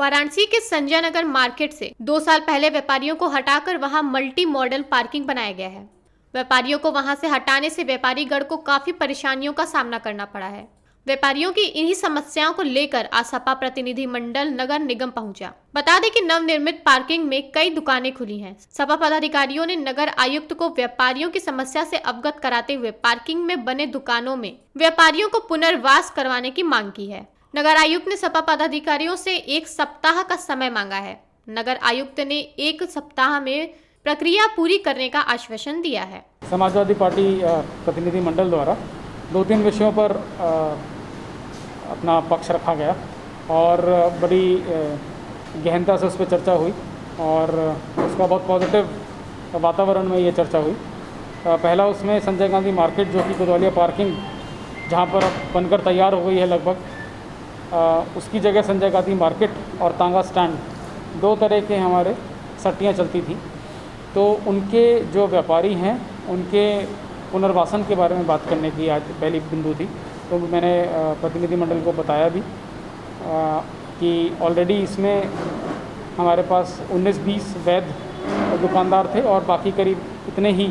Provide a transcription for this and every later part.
वाराणसी के संजय नगर मार्केट से 2 साल पहले व्यापारियों को हटाकर वहां मल्टी मॉडल पार्किंग बनाया गया है। व्यापारियों को वहां से हटाने से व्यापारी गण को काफी परेशानियों का सामना करना पड़ा है। व्यापारियों की इन्हीं समस्याओं को लेकर आज सपा प्रतिनिधि मंडल नगर निगम पहुंचा। बता दें कि नवनिर्मित पार्किंग में कई दुकानें खुली हैं। सपा पदाधिकारियों ने नगर आयुक्त को व्यापारियों की समस्या से अवगत कराते हुए पार्किंग में बने दुकानों में व्यापारियों को पुनर्वास करवाने की मांग की है। नगर आयुक्त ने सपा पदाधिकारियों से 1 सप्ताह का समय मांगा है। नगर आयुक्त ने 1 सप्ताह में प्रक्रिया पूरी करने का आश्वासन दिया है। समाजवादी पार्टी प्रतिनिधि मंडल द्वारा 2-3 विषयों पर अपना पक्ष रखा गया और बड़ी गहनता से उस पर चर्चा हुई और उसका बहुत पॉजिटिव वातावरण में ये चर्चा हुई। पहला उसमें संजय गांधी मार्केट, जो कि गोदौलिया पार्किंग जहाँ पर बनकर तैयार हो गई है लगभग, उसकी जगह संजय गांधी मार्केट और तांगा स्टैंड 2 तरह के हमारे सट्टियाँ चलती थी। तो उनके जो व्यापारी हैं उनके पुनर्वासन के बारे में बात करने की आज पहली बिंदु थी। तो मैंने प्रतिनिधिमंडल को बताया भी कि ऑलरेडी इसमें हमारे पास 19-20 वैध दुकानदार थे और बाकी करीब इतने ही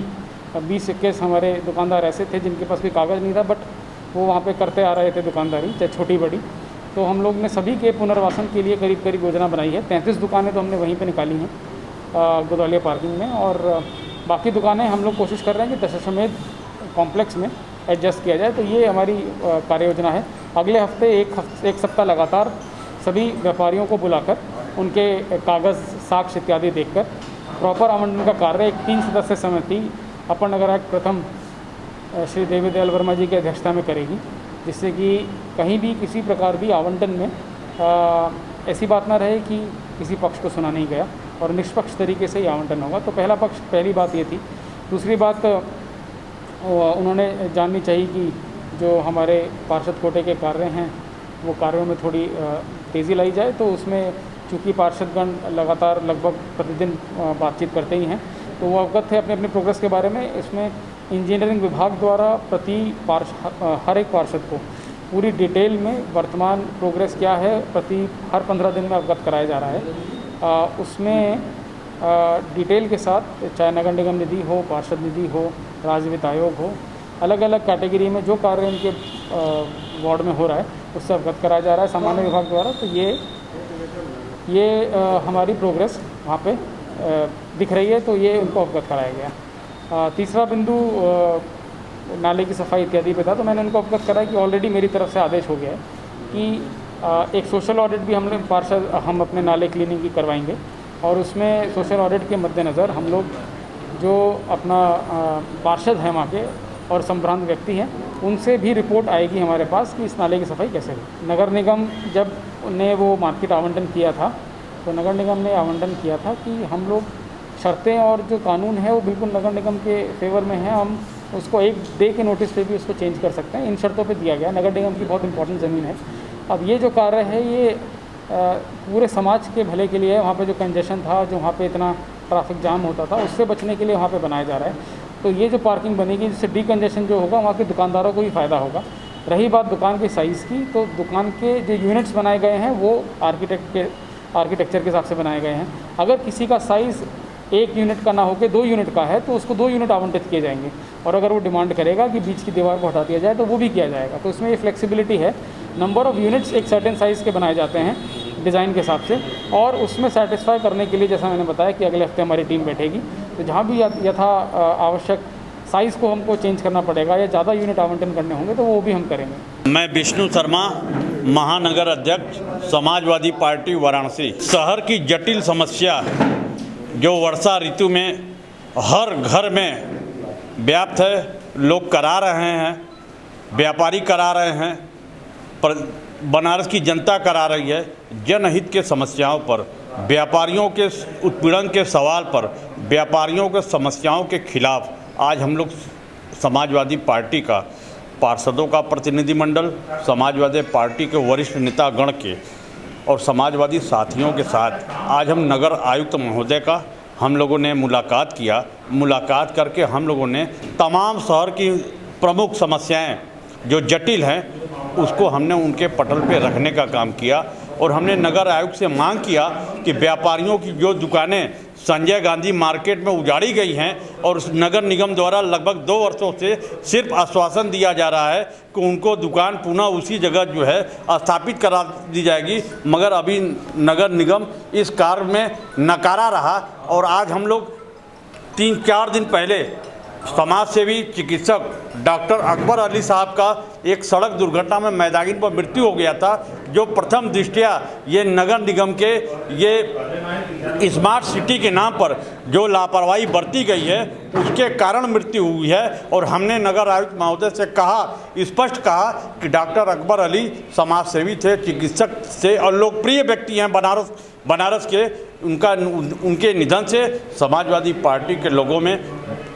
20-21 हमारे दुकानदार ऐसे थे जिनके पास कोई कागज़ नहीं था, बट वो वहाँ पे करते आ रहे थे दुकानदारी, चाहे छोटी बड़ी। तो हम लोग ने सभी के पुनर्वासन के लिए करीब करीब योजना बनाई है। 33 दुकानें तो हमने वहीं पे निकाली हैं गोदौलिया पार्किंग में, और बाकी दुकानें हम लोग कोशिश कर रहे हैं कि दशाश्वमेध कॉम्प्लेक्स में एडजस्ट किया जाए। तो ये हमारी कार्य योजना है। अगले हफ्ते एक सप्ताह लगातार सभी व्यापारियों को बुलाकर उनके कागज़, साक्ष्य इत्यादि देखकर प्रॉपर आवंटन का कार्य एक 3 सदस्यीय समिति अपर नगर आयुक्त प्रथम श्री देवी दयाल वर्मा जी की अध्यक्षता में करेगी, जिससे कि कहीं भी किसी प्रकार भी आवंटन में ऐसी बात ना रहे कि किसी पक्ष को सुना नहीं गया और निष्पक्ष तरीके से ही आवंटन होगा। तो पहली बात ये थी। दूसरी बात उन्होंने जाननी चाहिए कि जो हमारे पार्षद कोटे के कार्य हैं वो कार्यों में थोड़ी तेज़ी लाई जाए। तो उसमें चूँकि पार्षदगण लगातार लगभग प्रतिदिन बातचीत करते ही हैं, तो वो अवगत थे अपने अपने प्रोग्रेस के बारे में। इसमें इंजीनियरिंग विभाग द्वारा हर एक पार्षद को पूरी डिटेल में वर्तमान प्रोग्रेस क्या है हर 15 दिन में अवगत कराया जा रहा है। उसमें डिटेल के साथ चाहे नगर निगम निधि हो, पार्षद निधि हो, राज्य वित्त आयोग हो, अलग अलग कैटेगरी में जो कार्य इनके वार्ड में हो रहा है उससे अवगत कराया जा रहा है सामान्य विभाग द्वारा। तो ये हमारी प्रोग्रेस वहाँ पे दिख रही है, तो ये उनको अवगत कराया गया। तीसरा बिंदु नाले की सफाई इत्यादि पे था। तो मैंने उनको अवगत कराया कि ऑलरेडी मेरी तरफ से आदेश हो गया है कि एक सोशल ऑडिट भी हम अपने नाले क्लीनिंग की करवाएंगे, और उसमें सोशल ऑडिट के मद्देनज़र हम लोग जो अपना पार्षद हैं वहाँ के और संभ्रांत व्यक्ति हैं उनसे भी रिपोर्ट आएगी हमारे पास कि इस नाले की सफाई कैसे हुई। नगर निगम जब ने वो मार्केट आवंटन किया था, तो नगर निगम ने आवंटन किया था कि हम लोग शर्तें और जो कानून है वो बिल्कुल नगर निगम के फेवर में है, हम उसको एक डे के नोटिस पे भी उसको चेंज कर सकते हैं। इन शर्तों पे दिया गया। नगर निगम की बहुत इंपॉर्टेंट ज़मीन है। अब ये जो कार्य है ये पूरे समाज के भले के लिए है। वहाँ पे जो कंजेशन था, जो वहाँ पे इतना ट्रैफिक जाम होता था, उससे बचने के लिए वहाँ पे बनाया जा रहा है। तो ये जो पार्किंग बनेगी, जिससे डीकंजेशन जो होगा वहाँ के दुकानदारों को भी फ़ायदा होगा। रही बात दुकान के साइज़ की, तो दुकान के जो यूनिट्स बनाए गए हैं वो आर्किटेक्चर के हिसाब से बनाए गए हैं। अगर किसी का साइज़ 1 यूनिट का ना होकर 2 यूनिट का है तो उसको 2 यूनिट आवंटित किए जाएंगे, और अगर वो डिमांड करेगा कि बीच की दीवार को हटा दिया जाए तो वो भी किया जाएगा। तो इसमें ये फ्लेक्सिबिलिटी है। नंबर ऑफ़ यूनिट्स एक सर्टेन साइज़ के बनाए जाते हैं डिज़ाइन के हिसाब से, और उसमें सेटिस्फाई करने के लिए जैसा मैंने बताया कि अगले हफ्ते हमारी टीम बैठेगी। तो जहाँ भी यथा आवश्यक साइज़ को हमको चेंज करना पड़ेगा या ज़्यादा यूनिट आवंटन करने होंगे तो वो भी हम करेंगे। मैं विष्णु शर्मा, महानगर अध्यक्ष, समाजवादी पार्टी वाराणसी। शहर की जटिल समस्या जो वर्षा ऋतु में हर घर में व्याप्त है, लोग करा रहे हैं, व्यापारी करा रहे हैं, पर बनारस की जनता करा रही है। जनहित के समस्याओं पर, व्यापारियों के उत्पीड़न के सवाल पर, व्यापारियों के समस्याओं के खिलाफ आज हम लोग समाजवादी पार्टी का पार्षदों का प्रतिनिधिमंडल, समाजवादी पार्टी के वरिष्ठ नेतागण के और समाजवादी साथियों के साथ आज हम नगर आयुक्त महोदय का हम लोगों ने मुलाकात किया। मुलाकात करके हम लोगों ने तमाम शहर की प्रमुख समस्याएं जो जटिल हैं उसको हमने उनके पटल पे रखने का काम किया और हमने नगर आयुक्त से मांग किया कि व्यापारियों की जो दुकानें संजय गांधी मार्केट में उजाड़ी गई हैं और उस नगर निगम द्वारा लगभग 2 वर्षों से सिर्फ आश्वासन दिया जा रहा है कि उनको दुकान पुनः उसी जगह जो है स्थापित करा दी जाएगी, मगर अभी नगर निगम इस कार्य में नकारा रहा। और आज हम लोग 3-4 दिन पहले समाज सेवी चिकित्सक डॉक्टर अकबर अली साहब का एक सड़क दुर्घटना में मैदान पर मृत्यु हो गया था, जो प्रथम दृष्टया ये नगर निगम के ये स्मार्ट सिटी के नाम पर जो लापरवाही बरती गई है उसके कारण मृत्यु हुई है। और हमने नगर आयुक्त महोदय से स्पष्ट कहा कि डॉक्टर अकबर अली समाज सेवी थे, चिकित्सक से और लोकप्रिय व्यक्ति हैं बनारस के। उनके निधन से समाजवादी पार्टी के लोगों में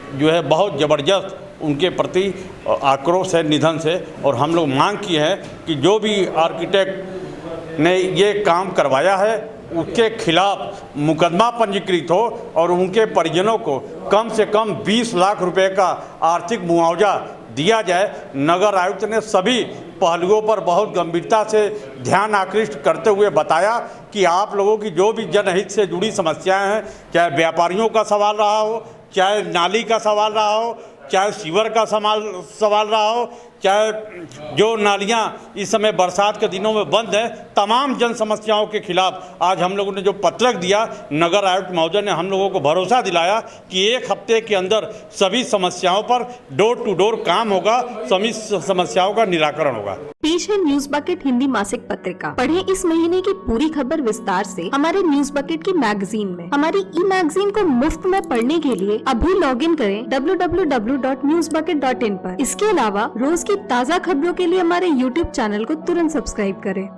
जो है बहुत ज़बरदस्त उनके प्रति आक्रोश है निधन से। और हम लोग मांग की है कि जो भी आर्किटेक्ट ने ये काम करवाया है उसके खिलाफ मुकदमा पंजीकृत हो और उनके परिजनों को कम से कम 20 लाख रुपए का आर्थिक मुआवजा दिया जाए। नगर आयुक्त ने सभी पहलुओं पर बहुत गंभीरता से ध्यान आकृष्ट करते हुए बताया कि आप लोगों की जो भी जनहित से जुड़ी समस्याएं हैं, चाहे व्यापारियों का सवाल रहा हो, चाहे नाली का सवाल रहा हो, चाहे सीवर का सवाल रहा हो, चाहे जो नालियां इस समय बरसात के दिनों में बंद है, तमाम जन समस्याओं के खिलाफ आज हम लोगों ने जो पत्रक दिया, नगर आयुक्त महोदय ने हम लोगों को भरोसा दिलाया कि 1 हफ्ते के अंदर सभी समस्याओं पर डोर टू डोर काम होगा, सभी समस्याओं का निराकरण होगा। पेश है न्यूज बकेट हिंदी मासिक पत्रिका। पढ़ें इस महीने की पूरी खबर विस्तार से हमारे न्यूज बकेट की मैगजीन में। हमारी ई मैगजीन को मुफ्त में पढ़ने के लिए अभी लॉगिन करें www.newsbucket.in पर। इसके अलावा रोज की ताज़ा खबरों के लिए हमारे YouTube चैनल को तुरंत सब्सक्राइब करें।